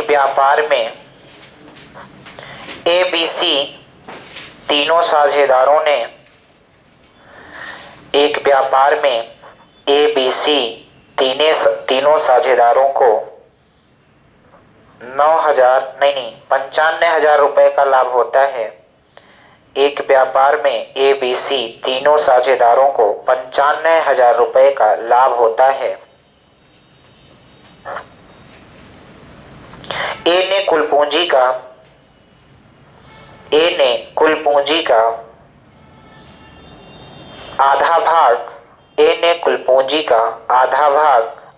व्यापार में ABC तीनों साझेदारों ने तीनों साझेदारों को 95,000 रुपए का लाभ होता है। एक व्यापार में ABC तीनों साझेदारों को 95,000 रुपए का लाभ होता है। ए ने कुल पूंजी का आधा भाग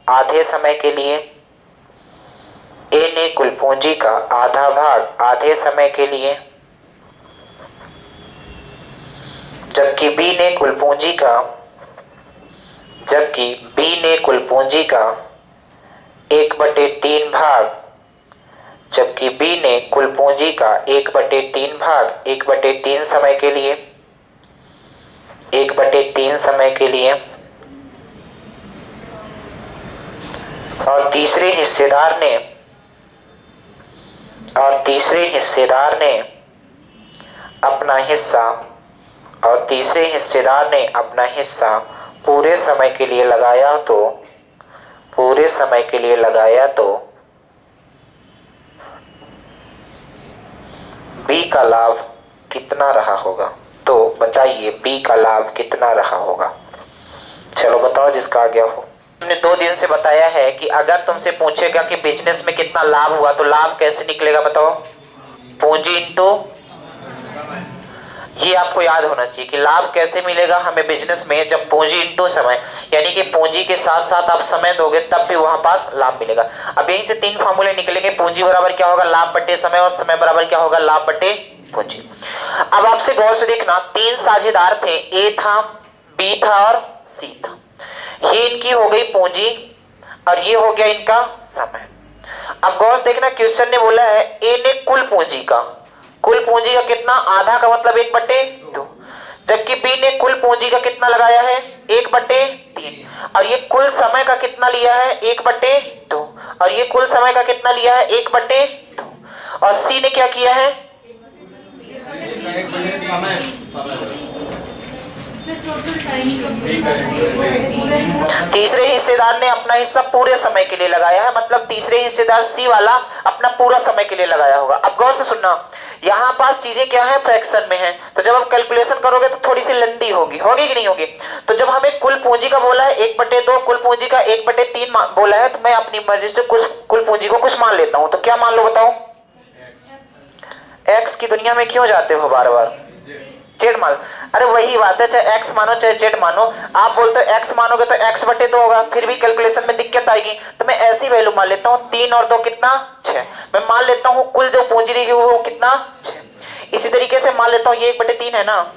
आधे समय के लिए जबकि B ने कुल पूंजी का 1/3 भाग 1/3 समय के लिए और तीसरे हिस्सेदार ने अपना हिस्सा पूरे समय के लिए लगाया तो B का लाभ कितना रहा होगा? तो बताइए B का लाभ कितना रहा होगा? चलो बताओ जिसका आ गया हो। हमने 2 दिन से बताया है कि अगर तुमसे पूछेगा कि बिजनेस में कितना लाभ हुआ तो लाभ कैसे निकलेगा बताओ? पूंजी इंटू, ये आपको याद होना चाहिए कि लाभ कैसे मिलेगा हमें बिजनेस में, जब पूंजी इंटू समय, यानी कि पूंजी के साथ साथ आप समय दोगे तब भी वहां पास लाभ मिलेगा। अब यहीं से 3 फार्मूले निकलेंगे। पूंजी बराबर क्या होगा? लाभ बटे समय, और समय बराबर क्या होगा? लाभ बटे पूंजी। अब आपसे गौर से देखना, 3 साझेदार थे, ए था, बी था और सी था। ये इनकी हो गई पूंजी और ये हो गया इनका समय। अब गौर से देखना, क्वेश्चन ने बोला है ए ने कुल पूंजी का कितना? आधा का मतलब 1/2, जबकि बी ने कुल पूंजी का कितना लगाया है? 1/3, और ये कुल समय का कितना लिया है? 1/2, और ये कुल समय का कितना लिया है? 1/2, और सी ने क्या किया है? तीसरे हिस्सेदार ने अपना हिस्सा पूरे समय के लिए लगाया है, मतलब तीसरे हिस्सेदार सी वाला अपना पूरा समय के लिए लगाया होगा। अब गौर से सुनना, यहाँ पास चीजें क्या है? फ्रैक्शन में है, तो जब आप कैलकुलेशन करोगे तो थोड़ी सी लंबी होगी कि नहीं होगी? तो जब हमें कुल पूंजी का बोला है 1/2, कुल पूंजी का 1/3 बोला है, तो मैं अपनी मर्जी से कुल पूंजी को कुछ मान लेता हूं। तो क्या मान लो बताओ? एक्स की दुनिया में क्यों जाते हो बार बार? जेड मान। अरे वही बात है, चाहे एक्स मानो चाहे जेड मानो, आप बोलते हो एक्स मानोगे तो x/2 होगा, फिर भी कैलकुलेशन में दिक्कत आएगी। तो मैं ऐसी वैल्यू मान लेता हूँ, 3 और 2 कितना? 6। मैं मान लेता हूँ कुल जो पूंजी रही वो कितना? 6। इसी तरीके से मान लेता हूँ ये 1/3 है ना,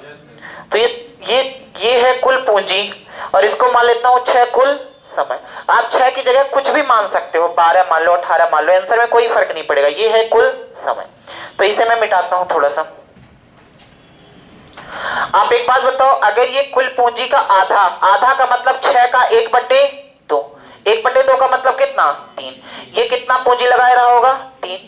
तो ये है कुल पूंजी, और इसको मान लेता हूँ 6 कुल समय। आप 6 की जगह कुछ भी मान सकते हो, 12 मान लो, 18 मान लो, आंसर में कोई फर्क नहीं पड़ेगा। ये है कुल समय। तो इसे मैं मिटाता हूं थोड़ा सा। आप एक बात बताओ, अगर ये कुल पूंजी का आधा का मतलब 6 का 1/2, 1/2 का मतलब कितना? 3। ये कितना पूंजी लगाया रहा होगा? 3।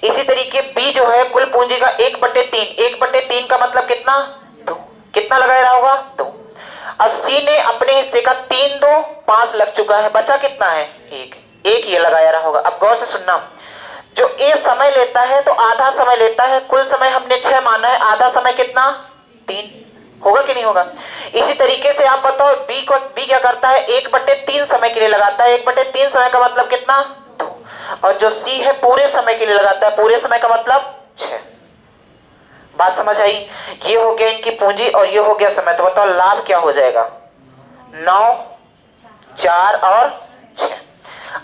इसी तरीके बी जो है कुल पूंजी का 1/3, 1/3 का मतलब कितना? 2। कितना लगाया रहा होगा? 2। 80 ने अपने हिस्से का 3 2 5 लग चुका है, बचा कितना है? 1 ये लगाया रहा होगा। अब गौर से सुनना, जो ए समय लेता है तो आधा समय लेता है, कुल समय हमने 6 माना है, आधा समय कितना? 3। होगा कि नहीं होगा? इसी तरीके से आप बताओ बी क्या करता है? 1/3 समय के लिए लगाता है, 1/3 समय का मतलब कितना? 2। और जो सी है पूरे समय के लिए लगाता है, पूरे समय का मतलब 6। बात समझ आई? ये हो गया इनकी पूंजी और ये हो गया समय। तो बताओ लाभ क्या हो जाएगा? 9, 4 और 6।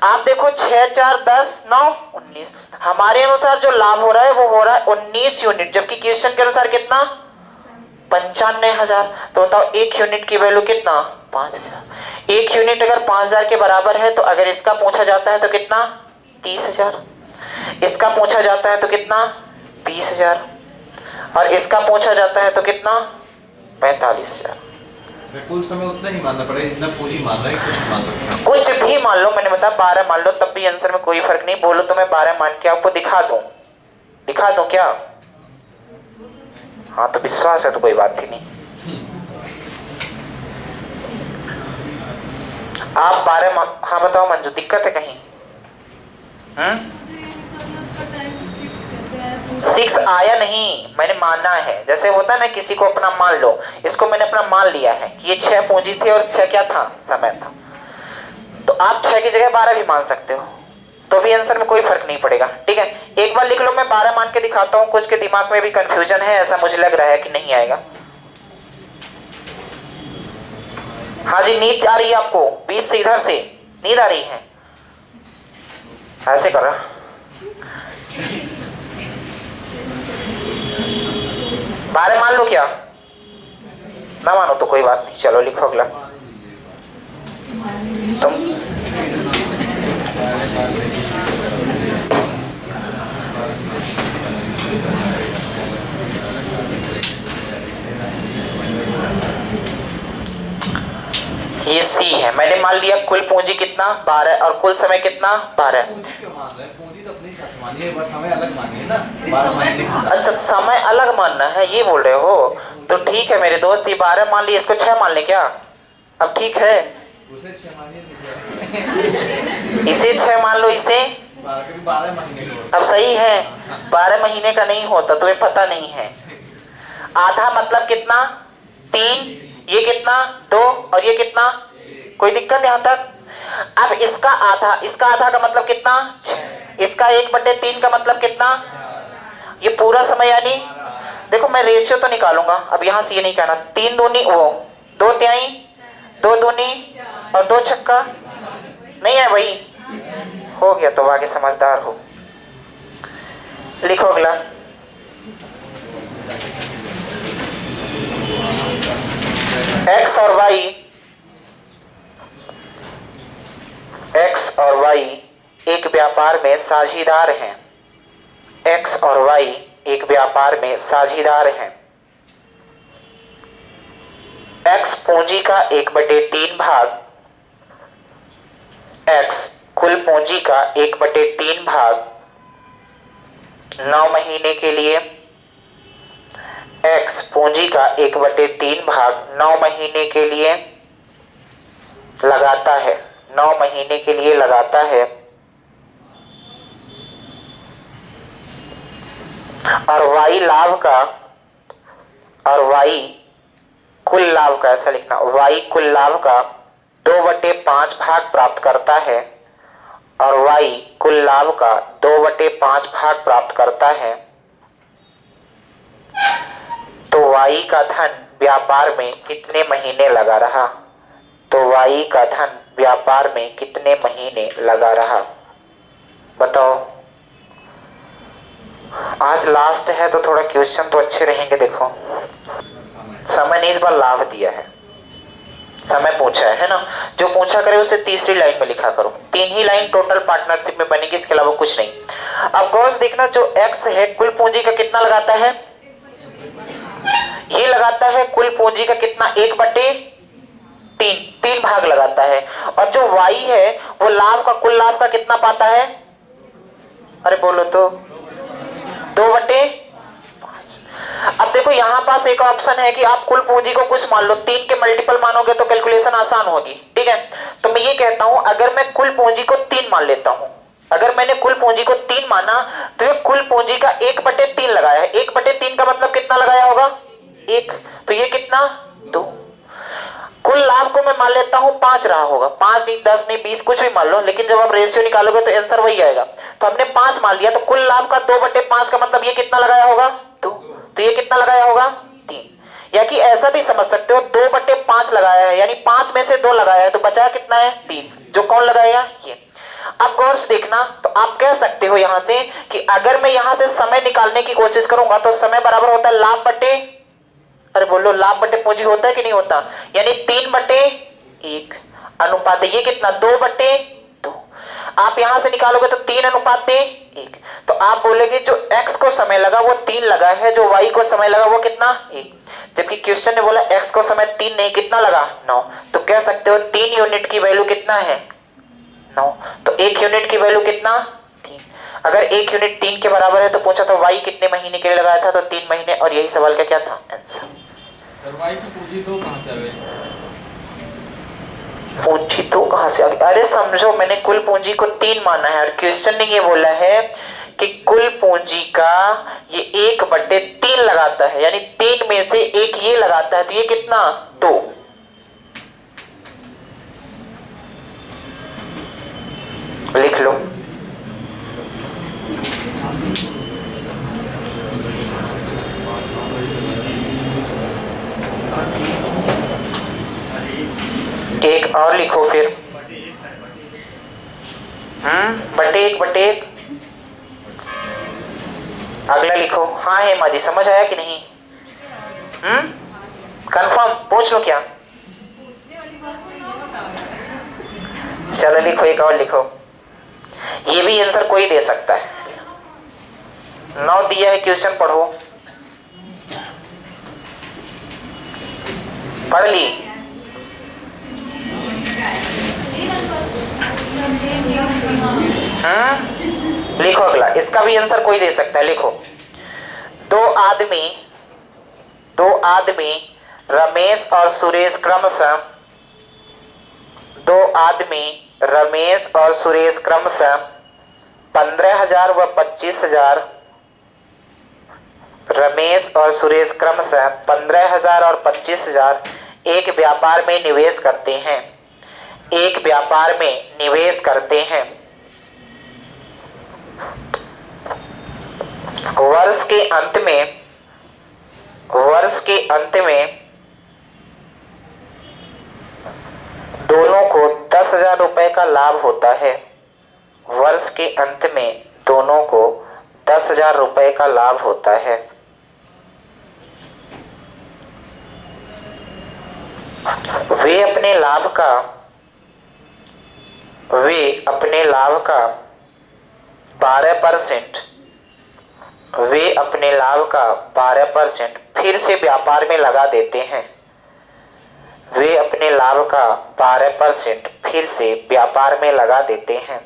आप देखो 6 4 10 9 19। हमारे अनुसार जो लाभ हो रहा है वो हो रहा है 19 यूनिट, जबकि क्वेश्चन के अनुसार कितना? 95,000। तो बताओ 1 यूनिट की वैल्यू कितना? 5,000। 1 यूनिट अगर 5,000 के बराबर है तो अगर इसका पूछा जाता है तो कितना? 30,000। इसका पूछा जाता है तो कितना? 20,000। और इसका पूछा जाता है तो कितना? 45,000। कुल समय उतना ही मानना पड़ेगा जितना पूंजी मान रहा है, कुछ मान सकते हैं। कुछ भी मान लो, मैंने बताया 12 मान लो, तब भी आंसर में कोई फर्क नहीं। बोलो तो मैं 12 मान के आपको दिखा दूं क्या? हाँ तो विश्वास है तो कोई बात ही नहीं। आप 12 हाँ बताओ मंजू, दिक्कत है कहीं? 6 आया नहीं, मैंने माना है। जैसे होता है ना, किसी को अपना मान लो, इसको मैंने अपना मान लिया है कि ये 6 पूंजी थी और 6 क्या था? समय था। तो आप 6 की जगह 12 भी मान सकते हो, तो भी आंसर में कोई फर्क नहीं पड़ेगा। ठीक है, एक बार लिख लो, मैं 12 मान के दिखाता हूं। कुछ के दिमाग में भी कंफ्यूजन है ऐसा मुझे लग रहा है कि नहीं आएगा। हाँ जी, नींद आ रही है आपको? बीच से इधर से नींद आ रही है? ऐसे कर रहा 12 मान लो क्या? ना मानो तो कोई बात नहीं, चलो लिखो अगला। तुम ये सी है। मैंने मान लिया कुल पूंजी कितना? 12 और कुल समय कितना? 12। पूंजी तो अपने साथ मानिए, बस समय अलग मानिए ना। 12 मानिए। अच्छा, समय अलग मानना है ये बोल रहे हो? तो ठीक है मेरे दोस्त, ये 12 मान लिए, इसको 6 मान ले क्या? अब ठीक है, उसे 6 मानिए, इसे 6 मान लो, इसे 12 महीने को। अब सही है, 12 महीने का नहीं होता, तुम्हें पता नहीं है। आधा मतलब कितना? 3। ये कितना? 2। और ये कितना? कोई दिक्कत यहां तक? अब इसका आधा का मतलब कितना? 6। इसका 1/3 का मतलब कितना? ये पूरा समय, यानी देखो मैं रेशियो तो निकालूंगा, अब यहां से ये नहीं कहना 3 दूनी वो 2 तिहाई, 2 दूनी और 2 छक्का, नहीं है वही हो गया। तो आगे समझदार हो, लिखो अगला। एक्स और वाई एक व्यापार में साझीदार हैं। एक्स और वाई एक व्यापार में साझीदार हैं। एक्स पूंजी का 1/3 भाग, एक्स कुल पूंजी का 1/3 भाग 9 महीने के लिए, एक्स पूंजी का 1/3 भाग 9 महीने के लिए लगाता है। 9 महीने के लिए लगाता है, और वाई लाभ का, और वाई कुल लाभ का, ऐसा लिखना, वाई कुल लाभ का 2/5 भाग प्राप्त करता है, और वाई कुल लाभ का 2/5 भाग प्राप्त करता है। तो वाई का धन व्यापार में कितने महीने लगा रहा? तो वाई का धन व्यापार में कितने महीने लगा रहा? बताओ। आज लास्ट है तो थोड़ा क्वेश्चन तो अच्छे रहेंगे। देखो, समय ने इस बार लाभ दिया है, समय पूछा है ना? जो पूछा करे उसे तीसरी लाइन में लिखा करो। 3 ही लाइन टोटल पार्टनरशिप में बनेगी, इसके अलावा कुछ नहीं। अब गौर से देखना, जो एक्स है कुल पूंजी का कितना लगाता है? ये लगाता है कुल पूंजी का कितना? 1/3 भाग लगाता है। और जो वाई है वो लाभ का, कुल लाभ का कितना पाता है? अरे बोलो तो 2/5। अब देखो यहां पास एक ऑप्शन है कि आप कुल पूंजी को कुछ मान लो, 3 के मल्टीपल मानोगे तो कैलकुलेशन आसान होगी। ठीक है, तो मैं ये कहता हूं, अगर मैं कुल पूंजी को 3 मान लेता हूं, अगर मैंने कुल पूंजी को 3 माना, तो ये कुल पूंजी का 1/3 लगाया है। 1/3 का मतलब कितना लगाया होगा? 1। तो ये कितना? 2। कुल लाभ को मैं मान लेता हूं 5 रहा होगा, 5 नहीं, 10 नहीं, 20 कुछ भी मान लो, लेकिन जब आप रेशियो निकालोगे तो आंसर वही आएगा। तो हमने 5 मान लिया, तो कुल लाभ का 2/5 का मतलब ये कितना लगाया होगा? 2। तो ये कितना लगाया होगा? 3। या कि ऐसा भी समझ सकते हो, 2/5 लगाया है, यानी 5 में से 2 लगाया है, तो बचा कितना है? 3। जो कौन लगाएगा? ये। अब गौर से देखना, तो आप कह सकते हो यहां से कि अगर मैं यहां से समय निकालने की कोशिश करूंगा तो समय बराबर होता है लाभ बटे, अरे बोलो, लाभ बटे पूंजी होता है कि नहीं होता? यानी 3/1 अनुपात, ये कितना? 2/2। आप यहां से निकालोगे तो 3:1। तो आप बोलेगे जो x को समय लगा वो 3 लगा है, जो y को समय लगा वो कितना? 1। जबकि क्वेश्चन ने बोला x को समय 3 नहीं कितना लगा 9, तो कह सकते हो 3 यूनिट की वैल्यू कितना है 9, तो 1 यूनिट की वैल्यू कितना 3। अगर 1 यूनिट 3 के बराबर है तो पूछा था y कितने महीने के लिए लगाया था, तो 3 महीने, और यही सवाल का क्या था आंसर। y की पूंजी तो कहां से आ गई? पूंजी तो कहां से आ गई? अरे समझो, मैंने कुल पूंजी को 3 माना है और क्वेश्चन ने ये बोला है कि कुल पूंजी का ये 1/3 लगाता है, यानी 3 में से 1 ये लगाता है, तो ये कितना 2। लिख लो। एक और लिखो फिर, बटे 1 अगला लिखो। हाँ है माँ जी, समझ आया कि नहीं? कंफर्म? पूछ लो क्या? चलो लिखो, एक और लिखो। ये भी आंसर कोई दे सकता है। 9 दिया है, क्वेश्चन पढ़ो। पढ़ ली? लिखो अगला, इसका भी आंसर कोई दे सकता है। लिखो, दो आदमी रमेश और सुरेश क्रमशः 15,000 व 25,000 रमेश और सुरेश क्रमशः 15,000 और 25,000 एक व्यापार में निवेश करते हैं। वर्ष के अंत में दोनों को 10,000 रुपए का लाभ होता है। वर्ष के अंत में दोनों को 10,000 रुपए का लाभ होता है। वे अपने लाभ का 12% फिर से व्यापार में लगा देते हैं। वे अपने लाभ का 12% फिर से व्यापार में लगा देते हैं।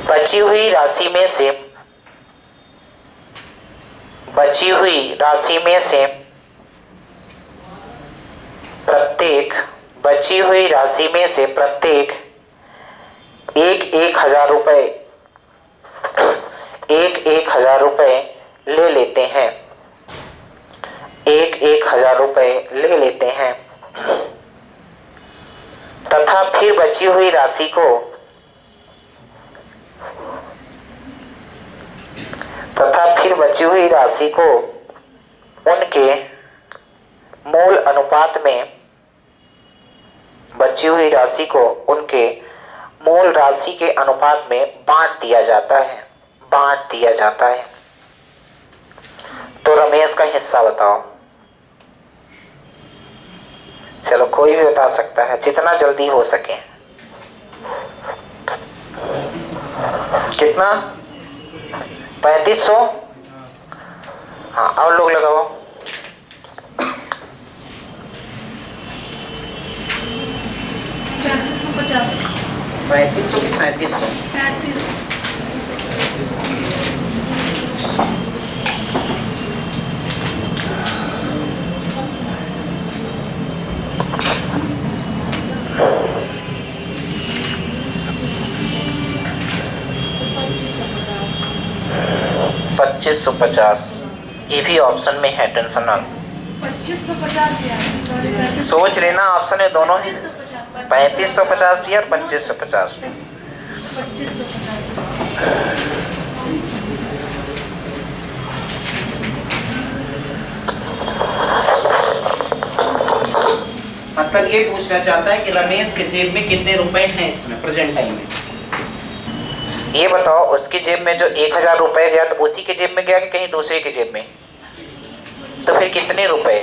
बची हुई राशि में से प्रत्येक 1,000 रुपए ले लेते हैं। 1,000 रुपए ले लेते हैं तथा फिर बची हुई राशि को उनके मूल राशि के अनुपात में बांट दिया जाता है। तो रमेश का हिस्सा बताओ। चलो कोई भी बता सकता है, जितना जल्दी हो सके। कितना? 3500। हाँ, और लोग लगाओ। 3500 की 3700? 2550। ये भी ऑप्शन में है, टेंशन ना लो। 2550 सोच लेना, ऑप्शन में दोनों है। 3550 भी और 2550 भी। 2550। मतलब ये पूछना चाहता है कि रमेश के जेब में कितने रुपए हैं इसमें प्रेजेंट टाइम में। ये बताओ, उसकी जेब में जो 1,000 रुपए गया तो उसी के जेब में गया कि कहीं दूसरे के जेब में? तो फिर कितने रुपए?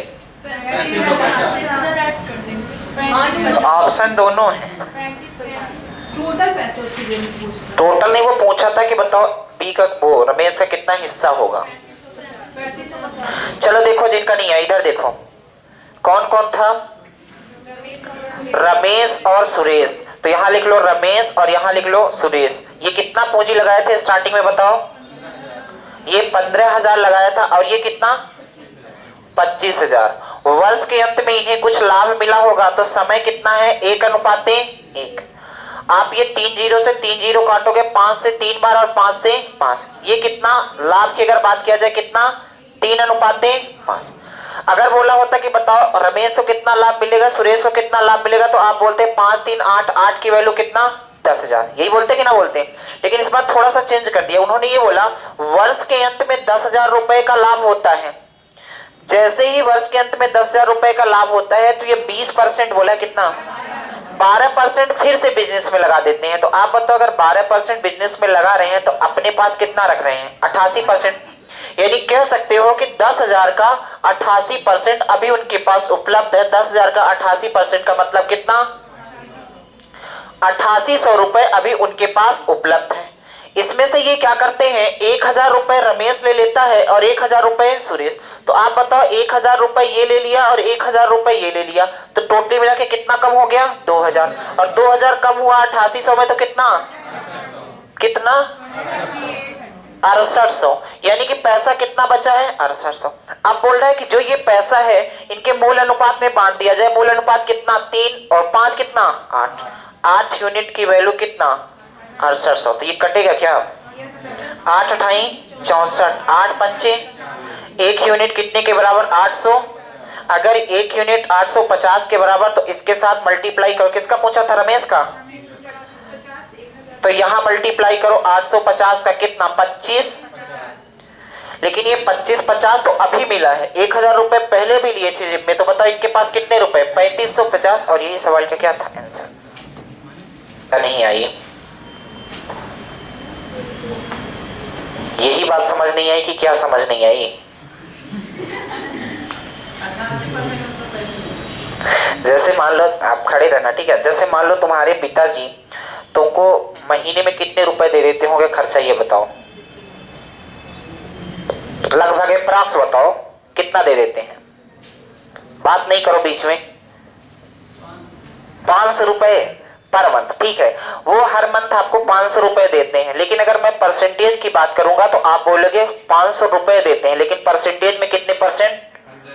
ऑप्शन दोनों है। टोटल पैसे उसकी जेब में पूछता। टोटल नहीं, वो पूछा था कि बताओ बी का वो रमेश का कितना हिस्सा होगा। चलो देखो जिनका नहीं है इधर देखो, कौन कौन था, रमेश और सुरेश। तो यहां लिख लो रमेश और यहां लिख लो सुरेश। ये कितना पूंजी लगाए थे स्टार्टिंग में बताओ, ये 15,000 लगाया था और ये कितना 25,000। वर्ष के अंत में इन्हें कुछ लाभ मिला होगा, तो समय कितना है 1:1। आप ये 3 जीरो से 3 जीरो काटोगे, 5 से 3 बार और 5 से 5, ये कितना लाभ की अगर बात किया जाए कितना 3:5। अगर बोला होता कि बताओ रमेश को कितना लाभ मिलेगा, सुरेश को कितना लाभ मिलेगा, तो आप बोलते 5 3 8, 8 की वैल्यू कितना 10,000, यही बोलते कि ना बोलते। लेकिन इस बार थोड़ा सा चेंज कर दिया उन्होंने, ये बोला वर्ष के अंत में 10,000 रुपए का लाभ होता है। जैसे ही वर्ष के अंत में 10,000 रुपए का लाभ होता है तो ये 20% बोला, कितना 12% फिर से बिजनेस में लगा देते हैं। तो आप बताओ अगर 12% बिजनेस में लगा रहे हैं तो अपने पास कितना रख रहे हैं 88%। यानी कह सकते हो कि 10,000 का 88% अभी उनके पास उपलब्ध है। 10,000 का 88% का मतलब कितना 8800 रुपए अभी उनके पास उपलब्ध है। इसमें से ये क्या करते हैं 1,000 रुपए रमेश ले लेता है और 1,000 रुपए सुरेश। तो आप बताओ 1,000 रुपए ये ले लिया और 1,000 रुपए ये ले लिया, तो टोटल मिला के कितना कम हो गया 2,000। और 2,000 कम हुआ 8800 में तो कितना 6800। यानी कि पैसा कितना बचा है 6800। अब बोल रहा है कि जो ये पैसा है इनके मूल अनुपात में बांट दिया जाए। मूल अनुपात कितना 3 और 5 कितना 8 यूनिट की वैल्यू कितना 6800। तो ये कटेगा क्या 8 अठाई 64, 8 पंचे 1 यूनिट कितने के बराबर 800। अगर 1 यूनिट 850 के बराबर, तो इसके साथ मल्टीप्लाई करो। किसका पूछा था रमेश का, तो यहां मल्टीप्लाई करो 850 का कितना 25। लेकिन ये 25 तो अभी मिला है, 1,000 रुपए पहले भी लिए थे जिम में। तो बताओ इनके पास कितने रुपए 3550। और यही सवाल का क्या था आंसर। नहीं आई, यही बात समझ नहीं आई कि क्या समझ नहीं आई। जैसे मान लो आप खड़े रहना, ठीक है। जैसे मान लो तुम्हारे पिताजी तुमको महीने में कितने रुपए दे देते होंगे खर्चा, ये बताओ लगभग अप्रॉक्स बताओ कितना दे देते हैं। बात नहीं करो बीच में। 500 रुपए पर मंथ, ठीक है। वो हर मंथ आपको 500 रुपए देते हैं। लेकिन अगर मैं परसेंटेज की बात करूंगा तो आप बोलोगे 500 रुपए देते हैं, लेकिन परसेंटेज में कितने परसेंट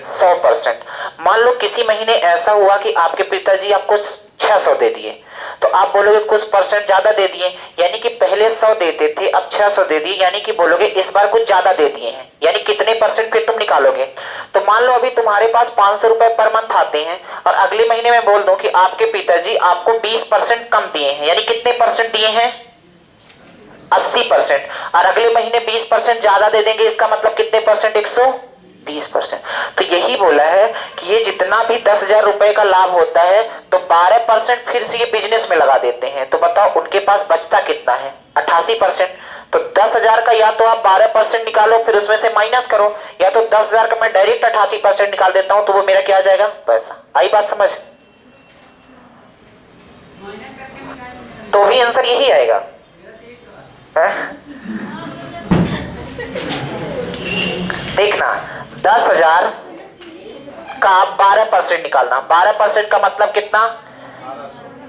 100%। मान लो किसी महीने ऐसा हुआ कि आपके पिताजी आपको 600 दे दिए, तो आप बोलोगे कुछ परसेंट ज्यादा दे दिए, यानी कि पहले 100 देते थे अब 600 दे दिए, यानी कि बोलोगे इस बार कुछ ज्यादा दे दिए हैं। यानी कितने परसेंट फिर तुम निकालोगे। तो मान लो अभी तुम्हारे पास 500 रुपए पर मंथ आते हैं और अगले महीने में बोल दूं कि आपके पिताजी आपको 20% कम दिए हैं, यानी कितने परसेंट दिए हैं 80%। और अगले महीने 20% ज्यादा दे देंगे, इसका मतलब कितने परसेंट 120%। तो यही बोला है कि ये जितना भी 10,000 रुपए का लाभ होता है तो 12% फिर से ये बिजनेस में लगा देते हैं। तो बताओ उनके पास बचता कितना है 88%। तो 10,000 का या तो आप 12% निकालो फिर उसमें से माइनस करो, या तो 10,000 का मैं डायरेक्ट 88% निकाल देता हूं, तो वो मेरा क्या आ जाएगा पैसा। आई बात समझ, तो भी आंसर यही आएगा। देखना 10,000 का 12% निकालना। 12% का मतलब कितना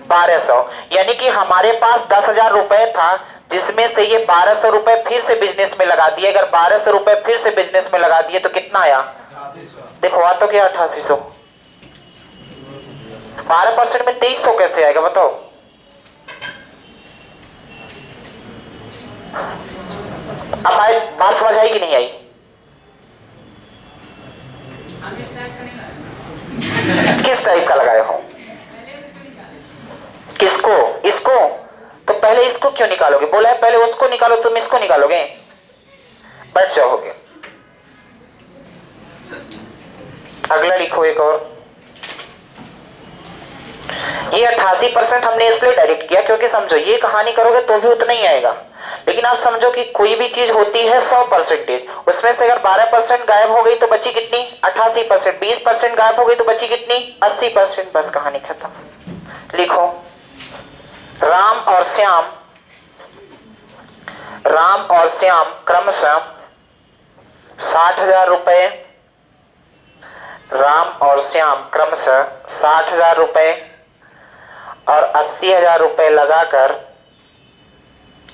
1200। यानी कि हमारे पास 10,000 रुपए था जिसमें से ये 1200 रुपए फिर से बिजनेस में लगा दिए। अगर 1200 रुपए फिर से बिजनेस में लगा दिए तो कितना आया देखो, आ तो क्या 8800। 12% में 2300 कैसे आएगा बताओ। अब आए बात समझ आई कि नहीं आई। किस टाइप का लगाए हो, किसको, इसको। तो पहले इसको क्यों निकालोगे, बोला है पहले उसको निकालो, तुम इसको निकालोगे, बैठ जाओगे। अगला लिखो एक और। ये 88% हमने इसलिए डायरेक्ट किया क्योंकि समझो ये कहानी करोगे तो भी उतना ही आएगा। लेकिन आप समझो कि कोई भी चीज होती है 100%, उसमें से अगर 12% गायब हो गई तो बची कितनी 88%, 20% गायब हो गई तो बची कितनी 80%। बस कहानी खत्म। लिखो राम और श्याम राम और श्याम क्रमशः 60,000 रुपए, राम और श्याम क्रमशः 60,000 रुपए और 80,000 रुपए लगाकर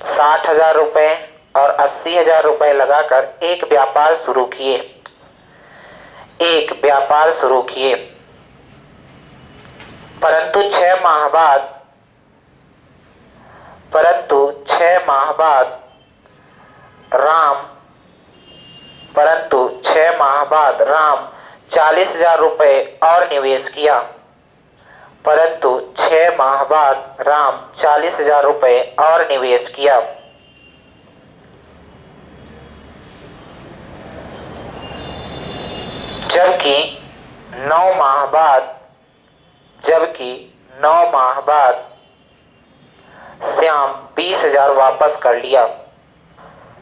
60,000 रुपए और 80,000 रुपए लगाकर एक व्यापार शुरू किए, एक व्यापार शुरू किए। परंतु 6 माह बाद, परंतु 6 माह बाद राम 40,000 रुपए और निवेश किया, परंतु 6 माह बाद राम 40,000 रुपए और निवेश किया। जबकि 9 माह बाद श्याम 20,000 वापस कर लिया,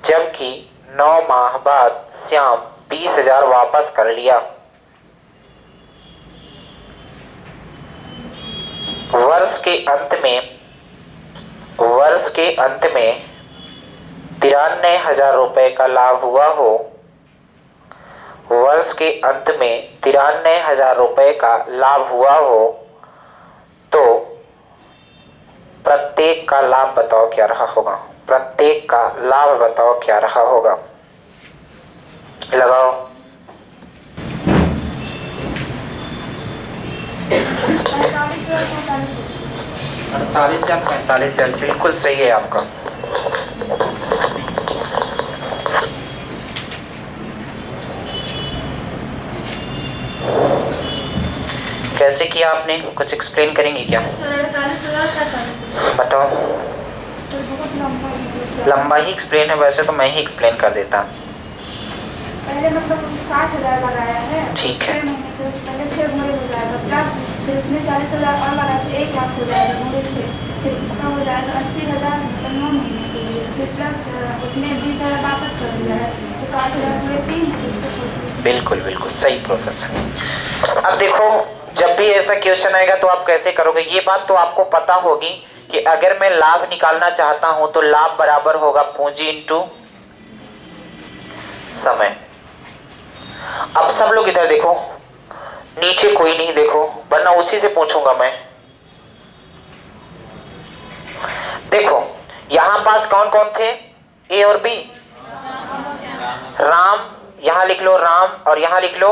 जबकि 9 माह बाद श्याम 20,000 वापस कर लिया। वर्ष के अंत में 93,000 रुपए का लाभ हुआ हो, वर्ष के अंत में 93,000 रुपए का लाभ हुआ हो, तो प्रत्येक का लाभ बताओ क्या रहा होगा, प्रत्येक का लाभ बताओ क्या रहा होगा, लगाओ। 48 या 45, बिल्कुल सही है आपका। कैसे किया आपने, कुछ एक्सप्लेन करेंगे क्या? बताओ। लंबा ही एक्सप्लेन है, वैसे तो मैं ही एक्सप्लेन कर देता। पहले मतलब 60,000 लगाया है, ठीक है। 6 महीने तो पहले 6 घोड़े हो जाएगा, प्लस फिर उसने 40,000 और लगाया तो 1 लाख हो जाएगा घोड़े 6, फिर उसका हो जाएगा 80,000 मतलब 9 महीने के लिए, फिर प्लस उसने 20,000 वापस कर दिया है तो 60,000 घोड़े 3। बिल्कुल बिल्कुल सही प्रोसेस है। अब देखो, जब भी ऐसा क्वेश्चन आएगा तो आप कैसे करोगे, ये बात तो आपको पता होगी कि अगर मैं लाभ निकालना चाहता हूं तो लाभ बराबर होगा पूंजी इंटू समय। अब सब लोग इधर देखो, नीचे कोई नहीं देखो, वरना उसी से पूछूंगा मैं। देखो यहां पास कौन कौन थे, ए और बी। राम, यहां लिख लो राम और यहां लिख लो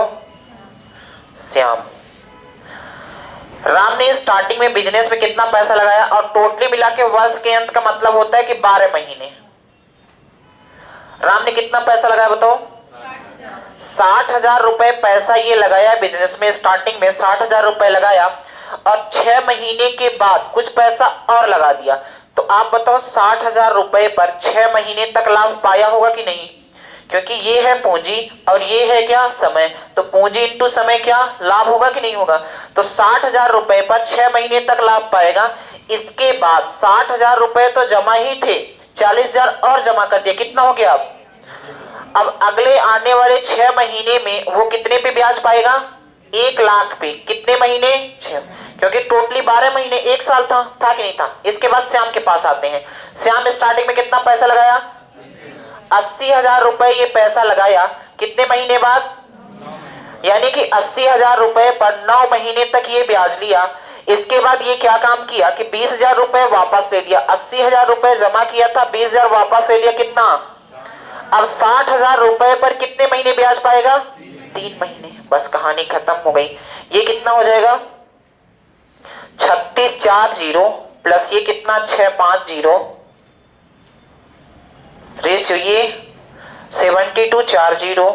श्याम। राम ने स्टार्टिंग में बिजनेस में कितना पैसा लगाया और टोटली मिला के वर्ष के अंत का मतलब होता है कि 12 महीने। राम ने कितना पैसा लगाया बताओ? 60,000 रुपए पैसा ये लगाया बिजनेस में, स्टार्टिंग में 60,000 रुपए लगाया और 6 महीने के बाद कुछ पैसा और लगा दिया। तो आप बताओ 60,000 रुपए पर 6 महीने तक लाभ पाया होगा कि नहीं? क्योंकि ये है पूंजी और ये है क्या, समय। तो पूंजी इंटू समय क्या, लाभ होगा कि नहीं होगा? तो 60,000 रुपए पर 6 महीने तक लाभ पाएगा। इसके बाद 60,000 रुपए तो जमा ही थे, 40,000 और जमा कर दिया, कितना हो गया? अब अगले आने वाले 6 महीने में वो कितने पे ब्याज पाएगा? 1 लाख पे। कितने महीने? 6, क्योंकि टोटली 12 महीने, 1 साल था कि नहीं था। इसके बाद श्याम के पास आते हैं। श्याम स्टार्टिंग में कितना पैसा लगाया? 80,000 रुपए ये पैसा लगाया, कितने महीने बाद? यानी कि 80,000 रुपए पर 9 महीने तक ये ब्याज लिया। इसके बाद ये क्या काम किया कि 20,000 रुपए वापस ले लिया। 80,000 रुपए जमा किया था, 20,000 वापस ले लिया, कितना? अब 60,000 रुपए पर कितने महीने ब्याज पाएगा? 3 महीने। बस कहानी खत्म हो गई। ये कितना हो जाएगा? 3640 प्लस ये कितना? 650 रेशियो ये 7240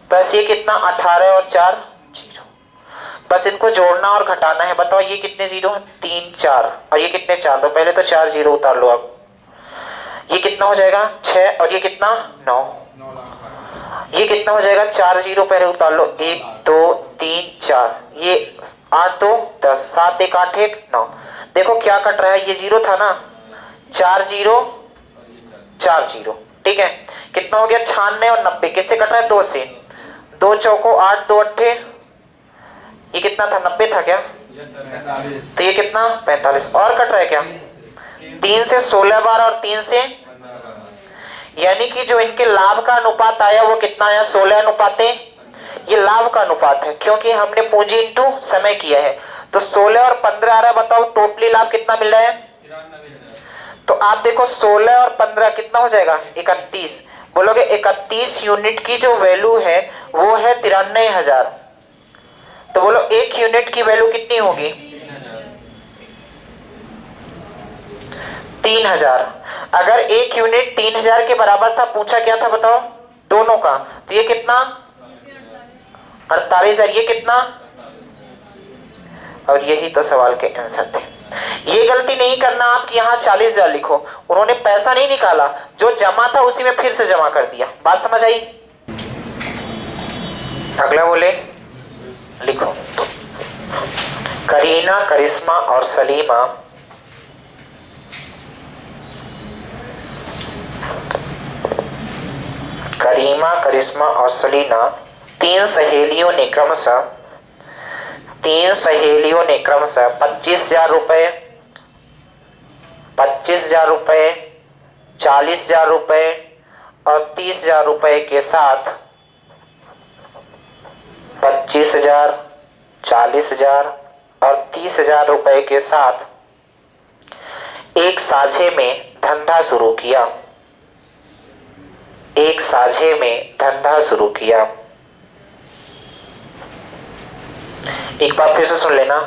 प्लस ये कितना? 18 और 4 0। बस इनको जोड़ना और घटाना है। बताओ ये कितने जीरो है? 3 4 और ये कितने 4? तो पहले तो 4 0 उतार लो। अब ये कितना हो जाएगा? 6 और ये कितना? 9। ये कितना हो जाएगा? 4 0 पहले उतार लो। 1 2 3 4, ये 8 2 10, 7 1 8 1 9। देखो क्या कट रहा है, ये 0 था ना, 4 0 4 0, ठीक है। कितना हो गया? 96 और 90 किससे कट रहा है? 2 से। 2 चौको 8 2 अट्ठे, ये कितना था? 90 था क्या? तो ये कितना? 45 और कट रहा है क्या? 3 से 16 बार और 3 से यानी कि जो इनके लाभ का अनुपात आया वो कितना आया, 16 ये लाभ का अनुपात है, क्योंकि हमने पूंजी इंटू समय किया है। तो 16 और 15 आ रहा है, बताओ टोटली लाभ कितना मिल रहा है। तो आप देखो 16 और 15 कितना हो जाएगा, 31। बोलोगे 31 यूनिट की जो वैल्यू है वो है 93,000। तो बोलो 1 यूनिट की वैल्यू कितनी होगी, 3,000। अगर 1 यूनिट 3,000 के बराबर था, पूछा क्या था बताओ, दोनों का, तो ये कितना 48,000, ये कितना, और यही तो सवाल के आंसर थे। ये गलती नहीं करना आप कि यहाँ 40,000 लिखो, उन्होंने पैसा नहीं निकाला, जो जमा था उसी में फिर से जमा कर दिया। बात समझ आई। अगला बोले लिखो, करीना, करिश्मा और सलीमा करिश्मा और सलीना तीन सहेलियों ने क्रमशः 25,000 रुपए, 25,000 रुपए, 40,000 रुपए और 30,000 रुपए के साथ 25,000, 40,000 और 30,000 रुपए के साथ एक साझे में धंधा शुरू किया। एक साझे में धंधा शुरू किया। एक बार फिर से सुन लेना,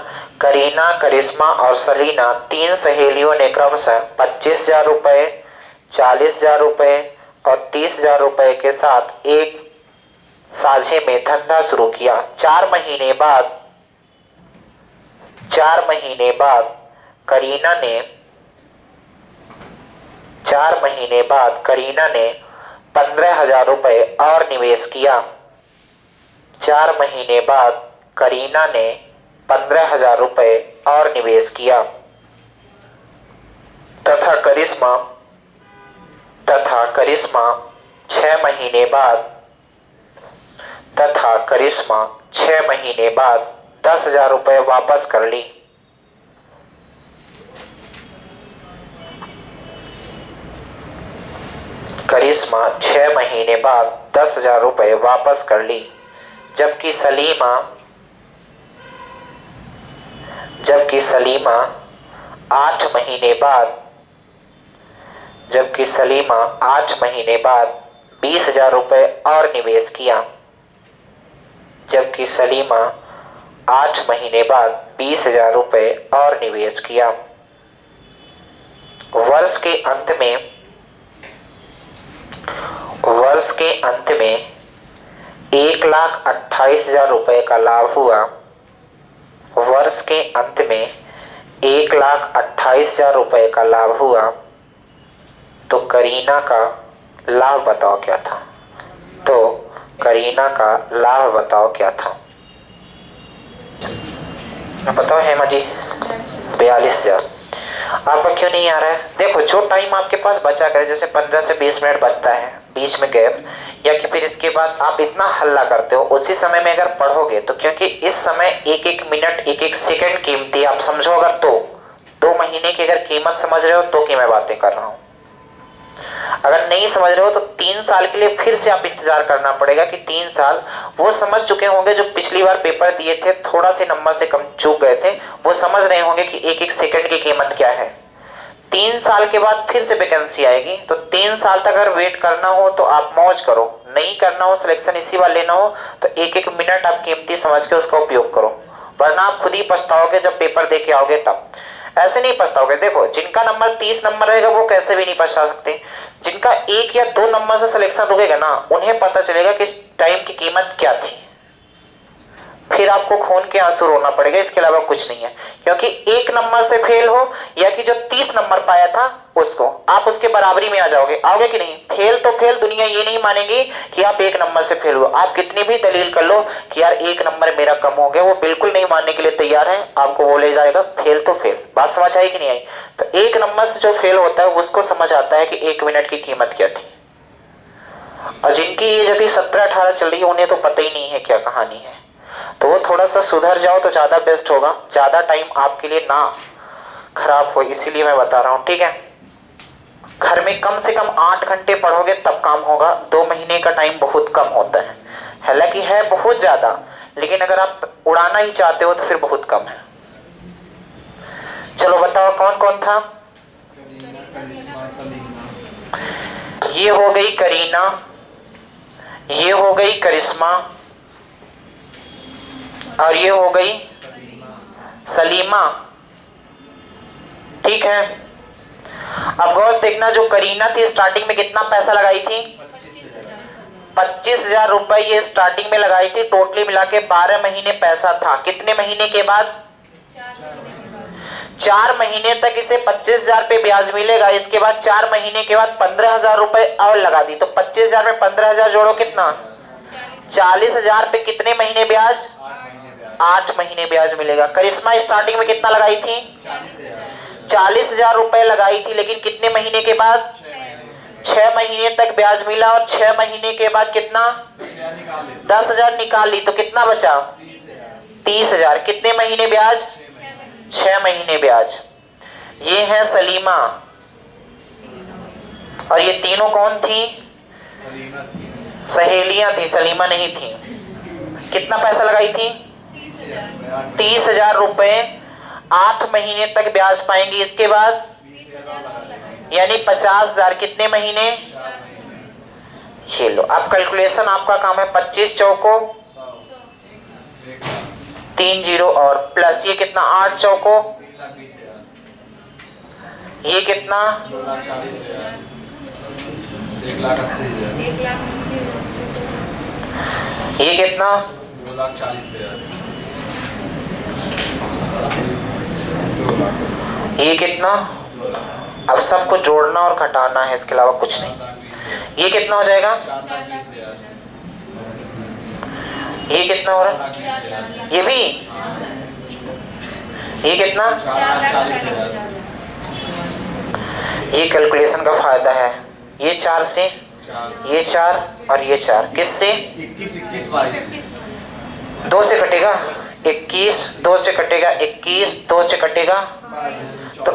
करीना, करिश्मा और सलीना तीन सहेलियों ने क्रमशः 25,000 रुपए, 40,000 रुपए और 30,000 रुपए के साथ एक साझे में धंधा शुरू किया। 4 महीने बाद करीना ने 15,000 रुपए और निवेश किया। 4 महीने बाद करीना ने 15,000 रुपए और निवेश किया तथा करिश्मा 6 महीने बाद 10,000 रुपए वापस कर ली। करिश्मा 6 महीने बाद 10,000 रुपए वापस कर ली, जबकि सलीमा 8 महीने बाद 20,000 रुपए और निवेश किया। जबकि सलीमा 8 महीने बाद 20,000 रुपए और निवेश किया। वर्ष के अंत में 1,28,000 रुपए का लाभ हुआ। वर्ष के अंत में 1,28,000 रुपए का लाभ हुआ। तो करीना का लाभ बताओ क्या था। बताओ हेमा जी। 42,000। आपका क्यों नहीं आ रहा है। देखो जो टाइम आपके पास बचा करे, जैसे 15 से 20 मिनट बचता है बीच में गैप, या कि फिर इसके बाद आप इतना हल्ला करते हो, उसी समय में अगर पढ़ोगे तो, क्योंकि इस समय एक एक मिनट एक एक सेकंड कीमती, आप समझो अगर तो 2 महीने की अगर कीमत समझ रहे हो तो की मैं बातें कर रहा हूं। अगर नहीं समझ रहे हो तो 3 साल के लिए फिर से आप इंतजार करना पड़ेगा कि 3 साल वो समझ चुके होंगे जो पिछली बार पेपर दिए थे, थोड़ा से नंबर से कम चूक गए थे, वो समझ रहे होंगे कि एक एक सेकंड की कीमत क्या है। 3 साल के बाद फिर से वैकेंसी आएगी, तो 3 साल तक अगर वेट करना हो तो आप मौज करो, नहीं करना हो, सिलेक्शन इसी बार लेना हो तो एक एक मिनट आप कीमती समझ के उसका उपयोग करो, वरना आप खुद ही पछताओगे जब पेपर दे के आओगे तब। ऐसे नहीं पछताओगे। देखो जिनका नंबर 30 नंबर रहेगा वो कैसे भी नहीं पछता सकते, जिनका 1 या 2 नंबर से सिलेक्शन रुकेगा ना, उन्हें पता चलेगा कि इस टाइम की कीमत क्या थी, फिर आपको खून के आंसू रोना पड़ेगा, इसके अलावा कुछ नहीं है। क्योंकि 1 नंबर से फेल हो या कि जो 30 नंबर पाया था उसको, आप उसके बराबरी में आ जाओगे, आओगे कि नहीं। फेल तो फेल, दुनिया ये नहीं मानेगी कि आप 1 नंबर से फेल हुए, आप कितनी भी दलील कर लो कि यार 1 नंबर मेरा कम हो गया, वो बिल्कुल नहीं मानने के लिए तैयार है, आपको बोले जाएगा फेल तो फेल। बात समझ आई कि नहीं आई। तो 1 नंबर से जो फेल होता है उसको समझ आता है कि 1 मिनट की कीमत क्या थी। और जिनकी एज अभी 17-18 चल रही है उन्हें तो पता ही नहीं है क्या कहानी है, तो वो थोड़ा सा सुधर जाओ तो ज्यादा बेस्ट होगा, ज्यादा टाइम आपके लिए ना खराब हो, इसीलिए मैं बता रहा हूं, ठीक है। घर में कम से कम 8 घंटे पढ़ोगे तब काम होगा। 2 महीने का टाइम बहुत कम होता है, हालांकि है बहुत ज्यादा, लेकिन अगर आप उड़ाना ही चाहते हो तो फिर बहुत कम है। चलो बताओ कौन कौन था। करीना, करिश्मा, सलीमा। ये हो गई करीना, ये हो गई करिश्मा, और ये हो गई सलीमा। ठीक है, अब गौर से देखना, जो करीना थी स्टार्टिंग में कितना पैसा लगाई थी? 25,000 रुपए ये स्टार्टिंग में लगाई थी। टोटली मिला के 12 महीने पैसा था। कितने महीने के बाद? 4 महीने तक इसे 25,000 पे ब्याज मिलेगा। इसके बाद 4 महीने के बाद 15,000 रुपए और लगा दी, तो 25,000 में 15,000 जोड़ो कितना? 40,000 पे कितने महीने ब्याज? 8 महीने ब्याज मिलेगा। करिश्मा स्टार्टिंग में कितना लगाई थी? 40,000 रुपए लगाई थी, लेकिन कितने महीने के बाद? 6 महीने तक ब्याज मिला, और 6 महीने के बाद कितना? 10,000 निकाल ली, तो कितना बचा? 30,000। कितने महीने ब्याज? 6 महीने ब्याज। ये है सलीमा, और ये तीनों कौन थी? सलीमा थी। सहेलियां थी, सलीमा नहीं थी। कितना पैसा लगाई थी? 30,000 रुपए। 8 महीने तक ब्याज पाएंगे, इसके बाद यानी 50,000। कितने महीने? ये लो, अब कैलकुलेशन आपका काम है। 25 चौको 3 0 और प्लस ये कितना? 8 चौको, ये कितना? 2,40,000, 1,80,000, ये कितना? 2,40,000, ये कितना? अब सबको जोड़ना और घटाना है, इसके अलावा कुछ नहीं। ये कितना हो जाएगा? 4,20,000, ये कितना हो रहा है? ये भी? ये कितना? 4,40,000, ये कैलकुलेशन का फायदा है। ये 4 से, ये 4 और ये 4 किससे? 21, 22, 2 से कटेगा 21, 2 से कटेगा 21, 2 से कटेगा, तो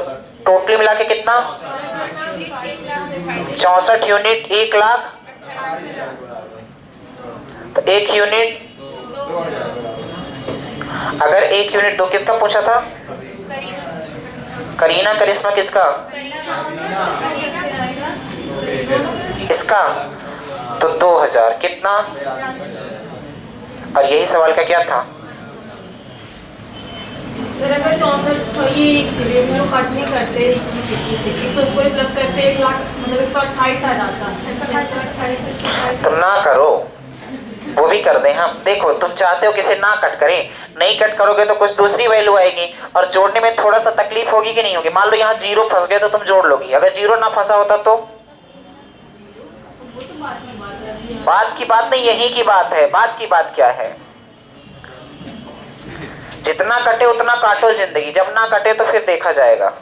टोटली मिला के कितना? 64 यूनिट। 1 लाख, तो 1 यूनिट, अगर 1 यूनिट दो, किसका पूछा था? करीना, करिश्मा किसका? इसका, तो 2,000। कितना? और यही सवाल का क्या था? सर अगर 64 ये रेशियो कट नहीं करते 21 तो उसको ही प्लस करते 1 लाख, मतलब 128 आ जाता। तुम ना करो, वो भी कर दें हम। देखो, तुम चाहते हो कि इसे ना कट करें, नहीं कट करोगे तो कुछ दूसरी वैल्यू आएगी, और जोड़ने में थोड़ा सा तकलीफ होगी कि नहीं होगी। मान लो यहाँ 0 फंस गए तो तुम जोड़ लोगी, अगर 0 ना फंसा होता तो? बात की बात नहीं, यही की बात है। बात की बात क्या है? जितना कटे उतना काटो जिंदगी, जब ना कटे तो फिर देखा जाएगा।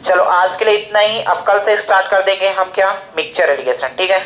चलो आज के लिए इतना ही। अब कल से स्टार्ट कर देंगे हम क्या? Mixture allegation. ठीक है।